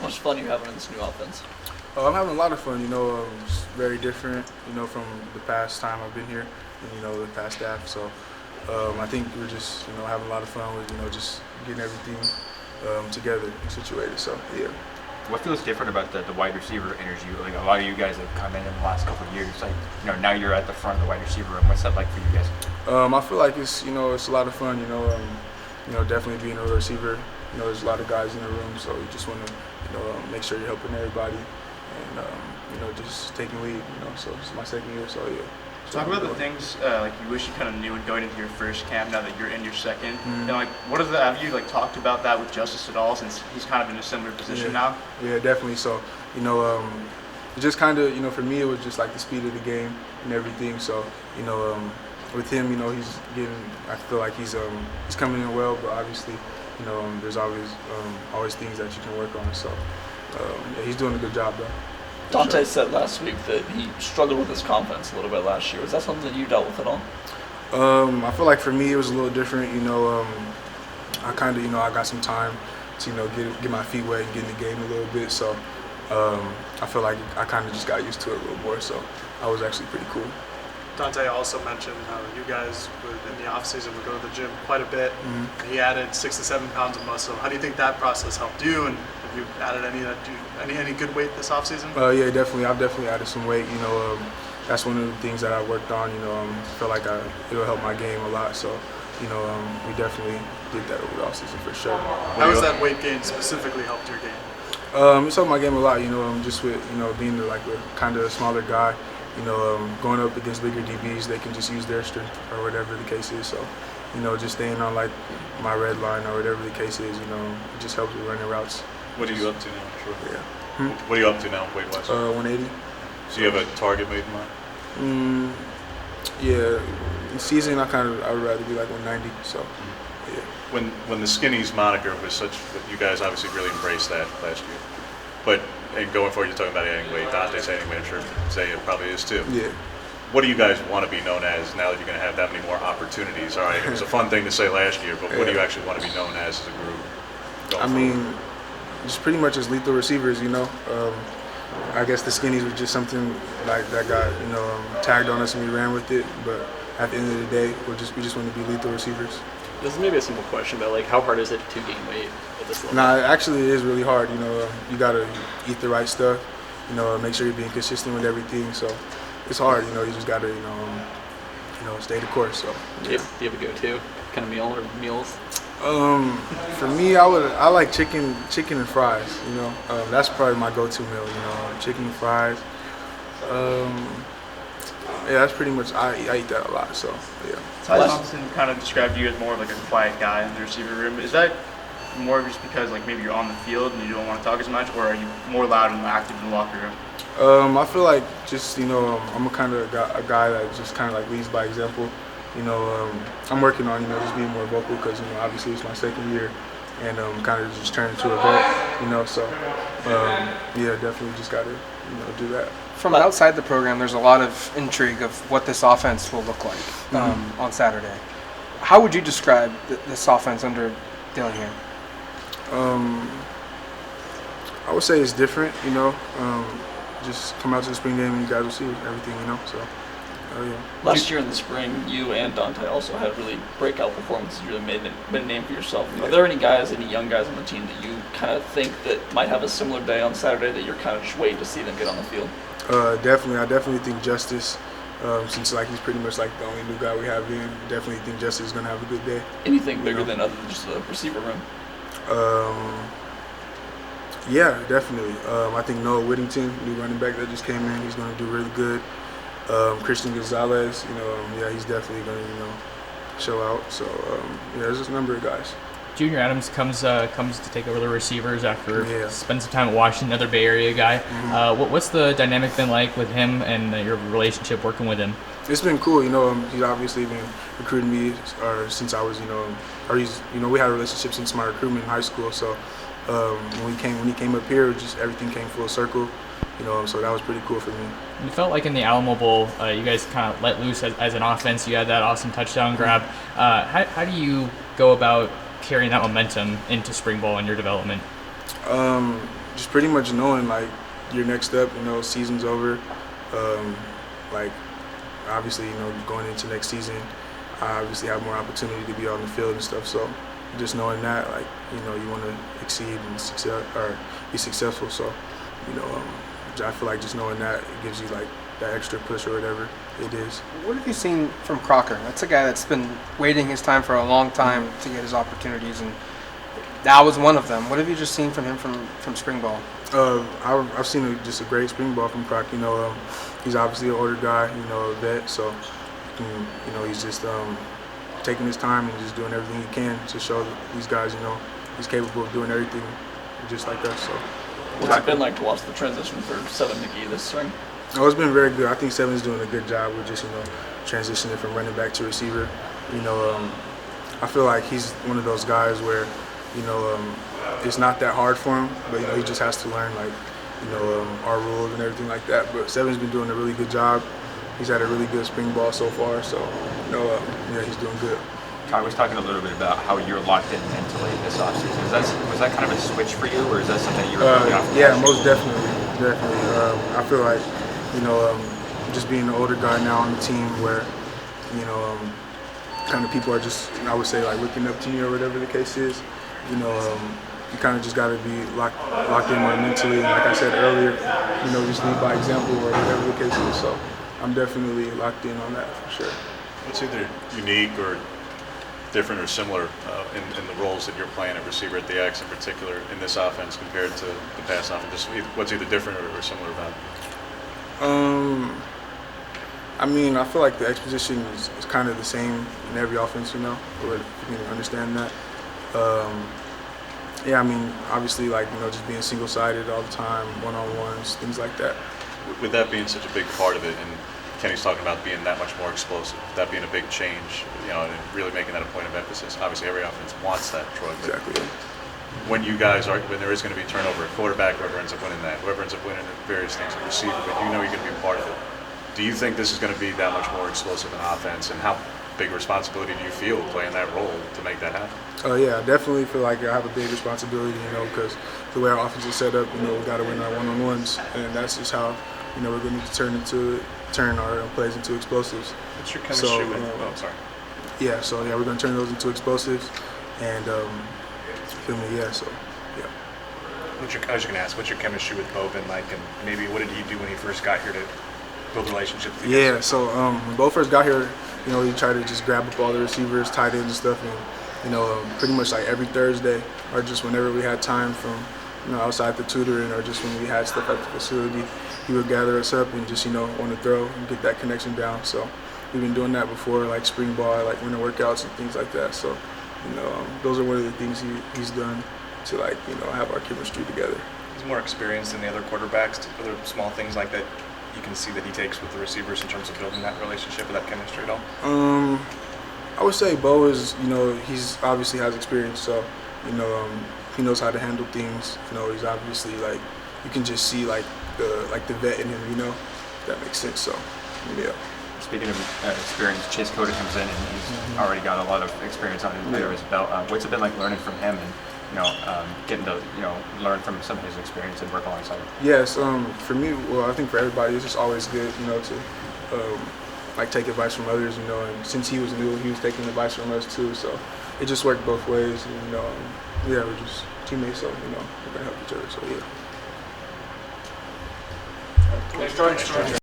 much fun are you having in this new offense? I'm having a lot of fun. It's very different. From the past time I've been here, and the past staff. So I think we're just having a lot of fun with just getting everything together and situated. So yeah. What feels different about the wide receiver energy? Like a lot of you guys have come in the last couple of years. Like now you're at the front of the wide receiver room. What's that like for you guys? I feel like it's it's a lot of fun. Definitely being a receiver. There's a lot of guys in the room, so you just want to make sure you're helping everybody and just taking lead. So it's my second year, so yeah. Talk about the things like you wish you kind of knew going into your first camp. Now that you're in your second, and like, what is that? Have you talked about that with Justice at all? Since he's kind of in a similar position now. Yeah, definitely. So it just kind of for me it was just like the speed of the game and everything. So with him, he's getting. I feel like he's coming in well, but obviously there's always things that you can work on. So yeah, he's doing a good job though. Dante said last week that he struggled with his confidence a little bit last year. Was that something that you dealt with at all? I feel like for me it was a little different. I kind of I got some time to get my feet wet and get in the game a little bit. So I feel like I kind of just got used to it a little more. So I was actually pretty cool. Dante also mentioned how you guys in the offseason would go to the gym quite a bit. Mm-hmm. He added 6 to 7 pounds of muscle. How do you think that process helped you? And have you added any good weight this offseason? Yeah, definitely. I've definitely added some weight. That's one of the things that I worked on. I feel like it'll help my game a lot. So, we definitely did that over the offseason for sure. How has that weight gain specifically helped your game? It's helped my game a lot. Just with being a kind of smaller guy. Going up against bigger DBs, they can just use their strength or whatever the case is. So, just staying on my red line or whatever the case is, it just helps with running routes. What are you up to now? Sure. Yeah. What are you up to now, weight-wise? 180. So you have a target made in mind? Yeah. In season, I would rather be 190. So, yeah. When the Skinnies moniker was such, you guys obviously really embraced that last year, but. And going forward, you're talking about adding weight. Dante's adding weight. I'm sure Zay probably is too. Yeah. What do you guys want to be known as now that you're going to have that many more opportunities? All right, it was a fun thing to say last year, but what do you actually want to be known as a group? Just pretty much as lethal receivers. I guess the Skinnies was just something like that got tagged on us and we ran with it. But at the end of the day, we just want to be lethal receivers. This is maybe a simple question, but how hard is it to gain weight at this level? Nah, actually it is really hard. You gotta eat the right stuff. Make sure you're being consistent with everything. So it's hard. You just gotta stay the course. So yeah. Do you have a go-to kind of meal or meals? For me, I like chicken and fries. That's probably my go-to meal. Chicken and fries. Yeah, that's pretty much. I eat that a lot. So yeah. Ty Thompson kind of described you as more of a quiet guy in the receiver room. Is that more just because maybe you're on the field and you don't want to talk as much, or are you more loud and active in the locker room? I feel like just I'm a kind of a guy that just kind of leads by example. I'm working on just being more vocal because obviously it's my second year and kind of just turning into a vet. So yeah, definitely just got to do that. From outside the program, there's a lot of intrigue of what this offense will look like on Saturday. How would you describe this offense under Dillingham? I would say it's different, just come out to the spring game and you guys will see everything, so, yeah. Last year in the spring, you and Dante also had really breakout performances. You really made a name for yourself. Are there any young guys on the team that you kind of think that might have a similar day on Saturday that you're kind of just waiting to see them get on the field? Definitely. I definitely think Justice, since he's pretty much the only new guy we have in, definitely think Justice is going to have a good day. Anything bigger than other than just the receiver room? Yeah, definitely. I think Noah Whittington, new running back that just came in, he's going to do really good. Christian Gonzalez, he's definitely going to show out. So there's just a number of guys. Junior Adams comes to take over the receivers after spending some time at Washington, another Bay Area guy. Mm-hmm. What's the dynamic been like with him and your relationship working with him? It's been cool. He's obviously been recruiting me since I was, we had a relationship since my recruitment in high school. So when he came up here, just everything came full circle. So that was pretty cool for me. You felt like in the Alamo Bowl, you guys kind of let loose as an offense. You had that awesome touchdown grab. How do you go about carrying that momentum into spring ball in your development? just pretty much knowing like your next step. You know, season's over. Like obviously, you know, going into next season, I obviously have more opportunity to be on the field and stuff. So just knowing that, like, you know, you want to exceed and be successful. So, you know, I feel like just knowing that it gives you like that extra push or whatever it is. What have you seen from Crocker? That's a guy that's been waiting his time for a long time to get his opportunities, and that was one of them. What have you just seen from him from spring ball? I've seen just a great spring ball from Croc. You know, he's obviously an older guy, you know, a vet, so you know, he's just taking his time and just doing everything he can to show these guys, you know, he's capable of doing everything just like us. So, what's it been like to watch the transition for Seven McGee this spring? Oh, it's been very good. I think Seven's doing a good job with just, you know, transitioning from running back to receiver. You know, I feel like he's one of those guys where, you know, it's not that hard for him, but, you know, he just has to learn, like, you know, our rules and everything like that. But Seven's been doing a really good job. He's had a really good spring ball so far, so, you know, yeah, he's doing good. I was talking a little bit about how you're locked in mentally this offseason. Was that kind of a switch for you, or is that something you were really off? Yeah, most definitely. I feel like, you know, just being an older guy now on the team where, you know, kind of people are just, I would say, like, looking up to me or whatever the case is. You know, you kind of just got to be locked in more mentally. And like I said earlier, you know, just lead by example or whatever the case is. So I'm definitely locked in on that for sure. What's either unique or different or similar in the roles that you're playing at receiver at the X in particular in this offense compared to the past offense? Just what's either different or similar about it? I mean, I feel like the X position is kind of the same in every offense, you know, if you can understand that. Yeah, I mean, obviously, like, you know, just being single-sided all the time, one-on-ones, things like that. With that being such a big part of it, and Kenny's talking about being that much more explosive, that being a big change, you know, and really making that a point of emphasis. Obviously, every offense wants that, Troy. Exactly. When there is going to be turnover at quarterback, whoever ends up winning that, whoever ends up winning various things at receiver, but you know you're going to be a part of it. Do you think this is going to be that much more explosive in offense, and how big responsibility do you feel playing that role to make that happen? Yeah, I definitely feel like I have a big responsibility, you know, because the way our offense is set up, you know, we got to win our one-on-ones, and that's just how, you know, we're going to turn our plays into explosives. What's your chemistry with? Oh, sorry. Yeah, so yeah, we're going to turn those into explosives, and feel me, yeah. So yeah. I was just going to ask, what's your chemistry with Bo been like, and maybe what did he do when he first got here to build relationships with you? Yeah, so when Bo first got here, you know, he tried to just grab up all the receivers, tight ends and stuff, and, you know, pretty much like every Thursday or just whenever we had time from, you know, outside the tutoring or just when we had stuff at the facility, he would gather us up and just, you know, want to throw and get that connection down. So we've been doing that before, like spring ball, like winter workouts and things like that. So, you know, those are one of the things he's done to, like, you know, have our chemistry together. He's more experienced than the other quarterbacks. Other small things like that you can see that he takes with the receivers in terms of building that relationship or that chemistry at all? I would say Bo is, you know, he's obviously has experience, so, you know, he knows how to handle things. You know, he's obviously, like, you can just see like the vet in him, you know, if that makes sense. So, yeah. Speaking of experience, Chase Cota comes in and he's already got a lot of experience under his belt. What's it been like learning from him and, you know, getting to, you know, learn from some of his experience and work alongside him? Yes, for me, well, I think for everybody, it's just always good, you know, to like take advice from others, you know. And since he was new, he was taking advice from us too. So it just worked both ways, and, you know, yeah, we're just teammates, so, you know, we're gonna help each other. So yeah. Thanks, Troy.